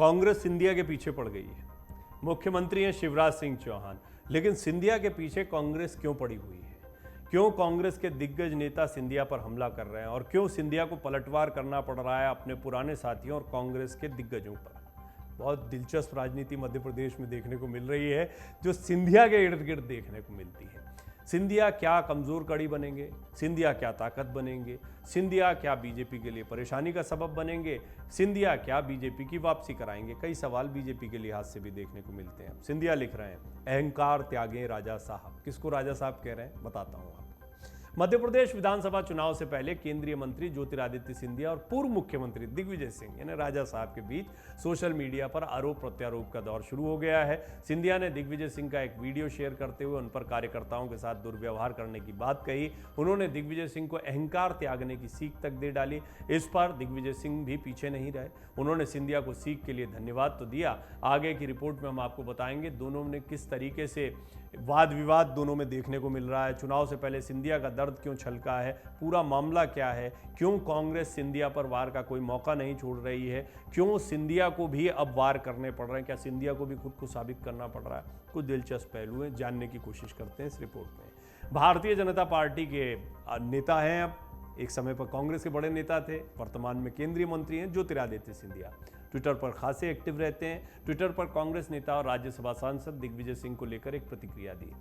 कांग्रेस सिंधिया के पीछे पड़ गई है। मुख्यमंत्री हैं शिवराज सिंह चौहान, लेकिन सिंधिया के पीछे कांग्रेस क्यों पड़ी हुई है? क्यों कांग्रेस के दिग्गज नेता सिंधिया पर हमला कर रहे हैं और क्यों सिंधिया को पलटवार करना पड़ रहा है अपने पुराने साथियों और कांग्रेस के दिग्गजों पर? बहुत दिलचस्प राजनीति मध्य प्रदेश में देखने को मिल रही है, जो सिंधिया के इर्द गिर्द देखने को मिलती है। सिंधिया क्या कमजोर कड़ी बनेंगे? सिंधिया क्या ताकत बनेंगे? सिंधिया क्या बीजेपी के लिए परेशानी का सबब बनेंगे? सिंधिया क्या बीजेपी की वापसी कराएंगे? कई सवाल बीजेपी के लिहाज से भी देखने को मिलते हैं। सिंधिया लिख रहे हैं, अहंकार त्यागें राजा साहब। किसको राजा साहब कह रहे हैं बताता हूं आपको। मध्य प्रदेश विधानसभा चुनाव से पहले केंद्रीय मंत्री ज्योतिरादित्य सिंधिया और पूर्व मुख्यमंत्री दिग्विजय सिंह यानी राजा साहब के बीच सोशल मीडिया पर आरोप प्रत्यारोप का दौर शुरू हो गया है। सिंधिया ने दिग्विजय सिंह का एक वीडियो शेयर करते हुए उन पर कार्यकर्ताओं के साथ दुर्व्यवहार करने की बात कही। उन्होंने दिग्विजय सिंह को अहंकार त्यागने की सीख तक दे डाली। इस पर दिग्विजय सिंह भी पीछे नहीं रहे। उन्होंने सिंधिया को सीख के लिए धन्यवाद तो दिया। आगे की रिपोर्ट में हम आपको बताएंगे दोनों ने किस तरीके से वाद विवाद दोनों में देखने को मिल रहा है। चुनाव से पहले सिंधिया का दर्द क्यों छलका है, पूरा मामला क्या है, क्यों कांग्रेस सिंधिया पर वार का कोई मौका नहीं छोड़ रही है, क्यों सिंधिया को भी अब वार करने पड़ रहे हैं, क्या सिंधिया को भी खुद को साबित करना पड़ रहा है? कुछ दिलचस्प पहलू हैं, जानने की कोशिश करते हैं इस रिपोर्ट में। भारतीय जनता पार्टी के नेता हैं, अब एक समय पर कांग्रेस के बड़े नेता थे, वर्तमान में केंद्रीय मंत्री हैं ज्योतिरादित्य सिंधिया। ट्विटर पर खासे एक्टिव रहते हैं। ट्विटर पर कांग्रेस नेता और राज्यसभा सांसद दिग्विजय सिंह को लेकर एक प्रतिक्रिया दी।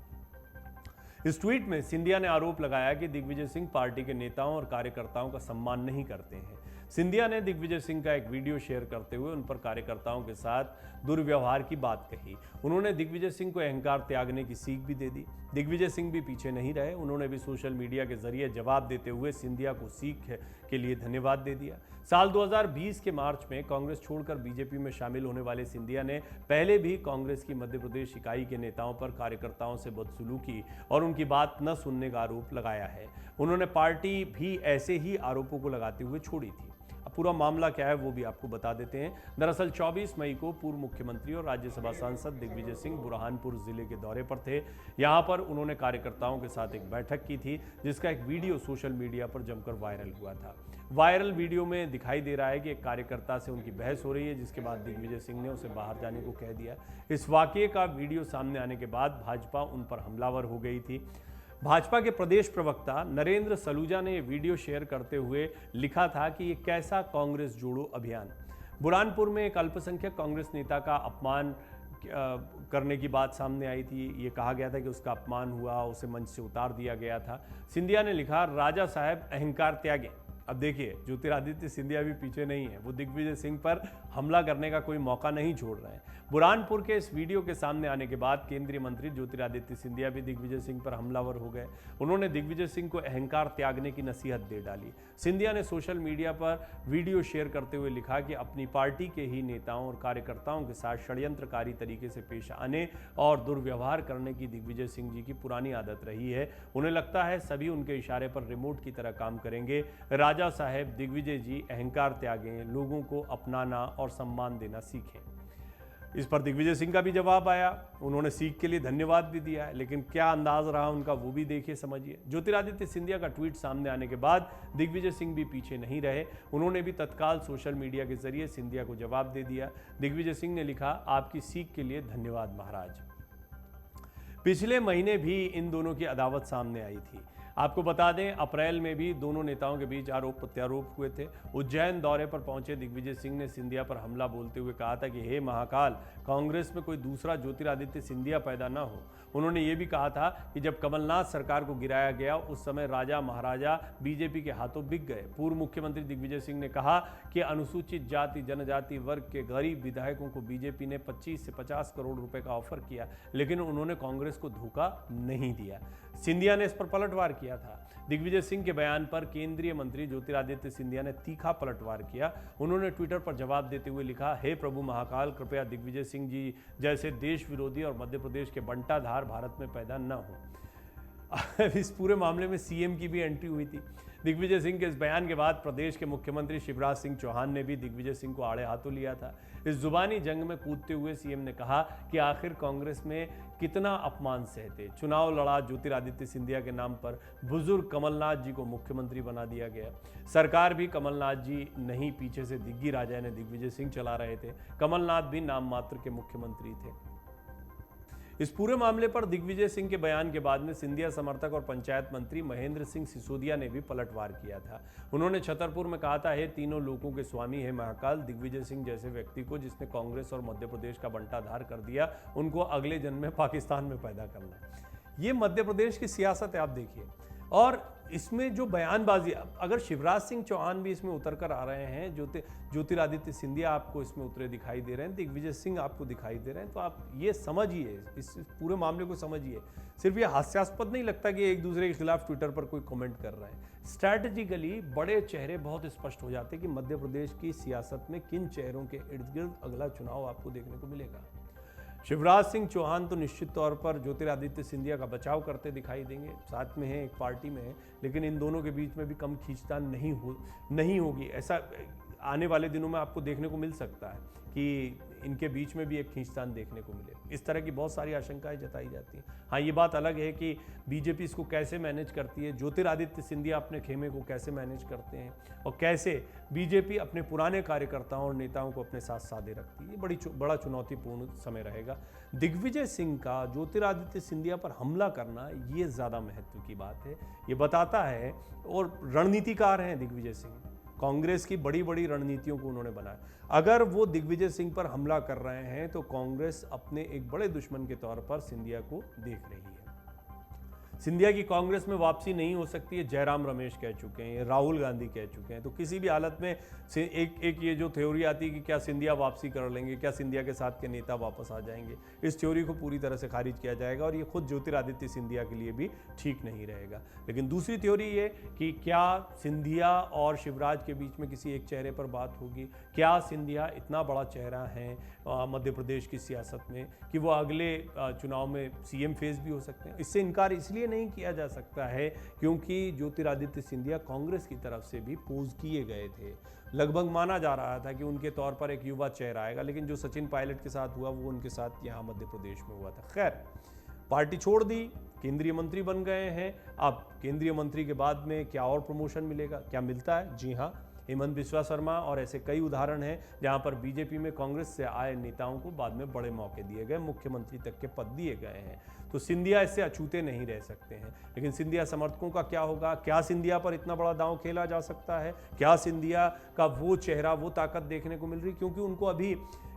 इस ट्वीट में सिंधिया ने आरोप लगाया कि दिग्विजय सिंह पार्टी के नेताओं और कार्यकर्ताओं का सम्मान नहीं करते हैं। सिंधिया ने दिग्विजय सिंह का एक वीडियो शेयर करते हुए उन पर कार्यकर्ताओं के साथ दुर्व्यवहार की बात कही। उन्होंने दिग्विजय सिंह को अहंकार त्यागने की सीख भी दे दी। दिग्विजय सिंह भी पीछे नहीं रहे। उन्होंने भी सोशल मीडिया के जरिए जवाब देते हुए सिंधिया को सीख के लिए धन्यवाद दे दिया। साल 2020 के मार्च में कांग्रेस छोड़कर बीजेपी में शामिल होने वाले सिंधिया ने पहले भी कांग्रेस की मध्य प्रदेश इकाई के नेताओं पर कार्यकर्ताओं से बदसलूकी और उनकी बात न सुनने का आरोप लगाया है। उन्होंने पार्टी भी ऐसे ही आरोपों को लगाते हुए छोड़ी थी। अब पूरा मामला क्या है वो भी आपको बता देते हैं। दरअसल 24 मई को पूर्व मुख्यमंत्री और राज्यसभा सांसद दिग्विजय सिंह बुरहानपुर जिले के दौरे पर थे। यहां पर उन्होंने कार्यकर्ताओं के साथ एक बैठक की थी, जिसका एक वीडियो सोशल मीडिया पर जमकर वायरल हुआ था। वायरल वीडियो में दिखाई दे रहा है कि एक कार्यकर्ता से उनकी बहस हो रही है, जिसके बाद दिग्विजय सिंह ने उसे बाहर जाने को कह दिया। इस वाकये का वीडियो सामने आने के बाद भाजपा उन पर हमलावर हो गई थी। भाजपा के प्रदेश प्रवक्ता नरेंद्र सलूजा ने यह वीडियो शेयर करते हुए लिखा था कि ये कैसा कांग्रेस जोड़ो अभियान। बुरहानपुर में एक अल्पसंख्यक कांग्रेस नेता का अपमान करने की बात सामने आई थी। ये कहा गया था कि उसका अपमान हुआ, उसे मंच से उतार दिया गया था। सिंधिया ने लिखा, राजा साहब अहंकार त्यागें। अब देखिए, ज्योतिरादित्य सिंधिया भी पीछे नहीं है। वो दिग्विजय सिंह पर हमला करने का कोई मौका नहीं छोड़ रहे हैं। बुरहानपुर के इस वीडियो के सामने आने के बाद केंद्रीय मंत्री ज्योतिरादित्य सिंधिया भी दिग्विजय सिंह पर हमलावर हो गए। उन्होंने दिग्विजय सिंह को अहंकार त्यागने की नसीहत दे डाली। सिंधिया ने सोशल मीडिया पर वीडियो शेयर करते हुए लिखा कि अपनी पार्टी के ही नेताओं और कार्यकर्ताओं के साथ षड्यंत्रकारी तरीके से पेश आने और दुर्व्यवहार करने की दिग्विजय सिंह जी की पुरानी आदत रही है। उन्हें लगता है सभी उनके इशारे पर रिमोट की तरह काम करेंगे। राजा साहब दिग्विजय जी अहंकार त्यागें, लोगों को अपनाना और सम्मान देना सीखें। इस पर दिग्विजय सिंह का भी जवाब आया। उन्होंने सीख के लिए धन्यवाद भी दिया है, लेकिन क्या अंदाज रहा उनका वो भी देखिए, समझिए। ज्योतिरादित्य सिंधिया का ट्वीट सामने आने के बाद दिग्विजय सिंह भी पीछे नहीं रहे। उन्होंने भी तत्काल सोशल मीडिया के जरिए सिंधिया को जवाब दे दिया। दिग्विजय सिंह ने लिखा, आपकी सीख के लिए धन्यवाद महाराज। पिछले महीने भी इन दोनों की अदावत सामने आई थी। आपको बता दें, अप्रैल में भी दोनों नेताओं के बीच आरोप प्रत्यारोप हुए थे। उज्जैन दौरे पर पहुंचे दिग्विजय सिंह ने सिंधिया पर हमला बोलते हुए कहा था कि हे महाकाल, कांग्रेस में कोई दूसरा ज्योतिरादित्य सिंधिया पैदा ना हो। उन्होंने ये भी कहा था कि जब कमलनाथ सरकार को गिराया गया उस समय राजा महाराजा बीजेपी के हाथों बिक गए। पूर्व मुख्यमंत्री दिग्विजय सिंह ने कहा कि अनुसूचित जाति जनजाति वर्ग के गरीब विधायकों को बीजेपी ने 25 से 50 करोड़ रुपए का ऑफर किया, लेकिन उन्होंने कांग्रेस को धोखा नहीं दिया। सिंधिया ने इस पर पलटवार किया था। दिग्विजय सिंह के बयान पर केंद्रीय मंत्री ज्योतिरादित्य सिंधिया ने तीखा पलटवार किया। उन्होंने ट्विटर पर जवाब देते हुए लिखा, हे प्रभु महाकाल, कृपया दिग्विजय सिंह जी जैसे देश विरोधी और मध्य प्रदेश के बंटाधार भारत में पैदा न हो। इस पूरे मामले में सीएम की भी एंट्री हुई थी। दिग्विजय सिंह के इस बयान के बाद प्रदेश के मुख्यमंत्री शिवराज सिंह चौहान ने भी दिग्विजय सिंह को आड़े हाथों लिया था। इस जुबानी जंग में कूदते हुए सीएम ने कहा कि आखिर कांग्रेस में कितना अपमान सहते। चुनाव लड़ा ज्योतिरादित्य सिंधिया के नाम पर बुजुर्ग कमलनाथ जी को मुख्यमंत्री बना दिया गया। सरकार भी कमलनाथ जी नहीं, पीछे से दिग्गी राजा ने दिग्विजय सिंह चला रहे थे। कमलनाथ भी नाम मात्र के मुख्यमंत्री थे। इस पूरे मामले पर दिग्विजय सिंह के बयान के बाद में सिंधिया समर्थक और पंचायत मंत्री महेंद्र सिंह सिसोदिया ने भी पलटवार किया था। उन्होंने छतरपुर में कहा था, हे तीनों लोगों के स्वामी है महाकाल, दिग्विजय सिंह जैसे व्यक्ति को जिसने कांग्रेस और मध्य प्रदेश का बंटाधार कर दिया, उनको अगले जन्म में पाकिस्तान में पैदा करना। ये मध्य प्रदेश की सियासत है, आप देखिए। और इसमें जो बयानबाजी, अगर शिवराज सिंह चौहान भी इसमें उतर कर आ रहे हैं, ज्योतिरादित्य सिंधिया आपको इसमें उतरे दिखाई दे रहे हैं, दिग्विजय सिंह आपको दिखाई दे रहे हैं, तो आप ये समझिए, इस पूरे मामले को समझिए। सिर्फ ये हास्यास्पद नहीं लगता कि एक दूसरे के खिलाफ ट्विटर पर कोई कमेंट कर रहा है। स्ट्रैटेजिकली बड़े चेहरे बहुत स्पष्ट हो जाते हैं कि मध्य प्रदेश की सियासत में किन चेहरों के इर्द गिर्द अगला चुनाव आपको देखने को मिलेगा। शिवराज सिंह चौहान तो निश्चित तौर पर ज्योतिरादित्य सिंधिया का बचाव करते दिखाई देंगे, साथ में है, एक पार्टी में है, लेकिन इन दोनों के बीच में भी कम खींचतान नहीं होगी। ऐसा आने वाले दिनों में आपको देखने को मिल सकता है कि इनके बीच में भी एक खींचतान देखने को मिले। इस तरह की बहुत सारी आशंकाएं जताई जाती हैं। हाँ, ये बात अलग है कि बीजेपी इसको कैसे मैनेज करती है, ज्योतिरादित्य सिंधिया अपने खेमे को कैसे मैनेज करते हैं और कैसे बीजेपी अपने पुराने कार्यकर्ताओं और नेताओं को अपने साथ साधे रखती है। ये बड़ा चुनौतीपूर्ण समय रहेगा। दिग्विजय सिंह का ज्योतिरादित्य सिंधिया पर हमला करना, ये ज़्यादा महत्व की बात है। ये बताता है, और रणनीतिकार हैं दिग्विजय सिंह, कांग्रेस की बड़ी बड़ी रणनीतियों को उन्होंने बनाया। अगर वो दिग्विजय सिंह पर हमला कर रहे हैं तो कांग्रेस अपने एक बड़े दुश्मन के तौर पर सिंधिया को देख रही है। सिंधिया की कांग्रेस में वापसी नहीं हो सकती है, जयराम रमेश कह चुके हैं, राहुल गांधी कह चुके हैं। तो किसी भी हालत में एक ये जो थ्योरी आती है कि क्या सिंधिया वापसी कर लेंगे, क्या सिंधिया के साथ के नेता वापस आ जाएंगे, इस थ्योरी को पूरी तरह से खारिज किया जाएगा और ये खुद ज्योतिरादित्य सिंधिया के लिए भी ठीक नहीं रहेगा। लेकिन दूसरी थ्योरी ये कि क्या सिंधिया और शिवराज के बीच में किसी एक चेहरे पर बात होगी, क्या सिंधिया इतना बड़ा चेहरा है मध्य प्रदेश की सियासत में कि वो अगले चुनाव में सीएम फेस भी हो सकते हैं। इससे इनकार इसलिए नहीं किया जा सकता है क्योंकि ज्योतिरादित्य सिंधिया कांग्रेस की तरफ से भी पोज किए गए थे। लगभग माना जा रहा था कि उनके तौर पर एक युवा चेहरा आएगा, लेकिन जो सचिन पायलट के साथ हुआ वो उनके साथ यहाँ मध्य प्रदेश में हुआ था। खैर, पार्टी छोड़ दी, केंद्रीय मंत्री बन गए हैं। अब केंद्रीय मंत्री के बाद में क्या और प्रमोशन मिलेगा, क्या मिलता है? जी हाँ, हेमंत बिस्वा शर्मा और ऐसे कई उदाहरण हैं जहां पर बीजेपी में कांग्रेस से आए नेताओं को बाद में बड़े मौके दिए गए, मुख्यमंत्री तक के पद दिए गए हैं। तो सिंधिया इससे अछूते नहीं रह सकते हैं। लेकिन सिंधिया समर्थकों का क्या होगा? क्या सिंधिया पर इतना बड़ा दांव खेला जा सकता है? क्या सिंधिया का वो चेहरा, वो ताकत देखने को मिल रही? क्योंकि उनको अभी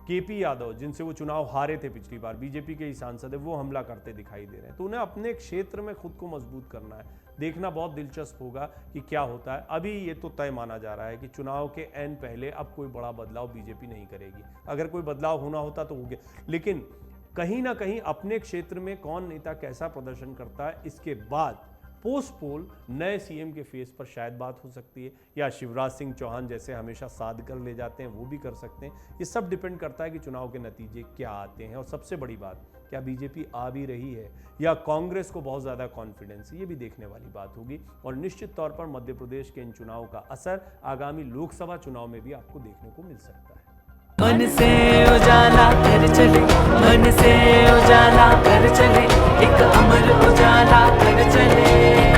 केपी यादव, जिनसे वो चुनाव हारे थे पिछली बार, बीजेपी के ही सांसद है, वो हमला करते दिखाई दे रहे हैं। तो उन्हें अपने क्षेत्र में खुद को मजबूत करना है। देखना बहुत दिलचस्प होगा कि क्या होता है। अभी ये तो तय माना जा रहा है कि चुनाव के एन पहले अब कोई बड़ा बदलाव बीजेपी नहीं करेगी। अगर कोई बदलाव होना होता तो हो गया, लेकिन कहीं ना कहीं अपने क्षेत्र में कौन नेता कैसा प्रदर्शन करता है, इसके बाद पोस्ट पोल नए सीएम के फेस पर शायद बात हो सकती है, या शिवराज सिंह चौहान जैसे हमेशा साध कर ले जाते हैं वो भी कर सकते हैं। ये सब डिपेंड करता है कि चुनाव के नतीजे क्या आते हैं। और सबसे बड़ी बात, क्या बीजेपी आ भी रही है या कांग्रेस को बहुत ज़्यादा कॉन्फिडेंस है, ये भी देखने वाली बात होगी। और निश्चित तौर पर मध्य प्रदेश के इन चुनाव का असर आगामी लोकसभा चुनाव में भी आपको देखने को मिल सकता है। मन से उजाला कर चले, मन से उजाला कर चले, एक अमर उजाला कर चले।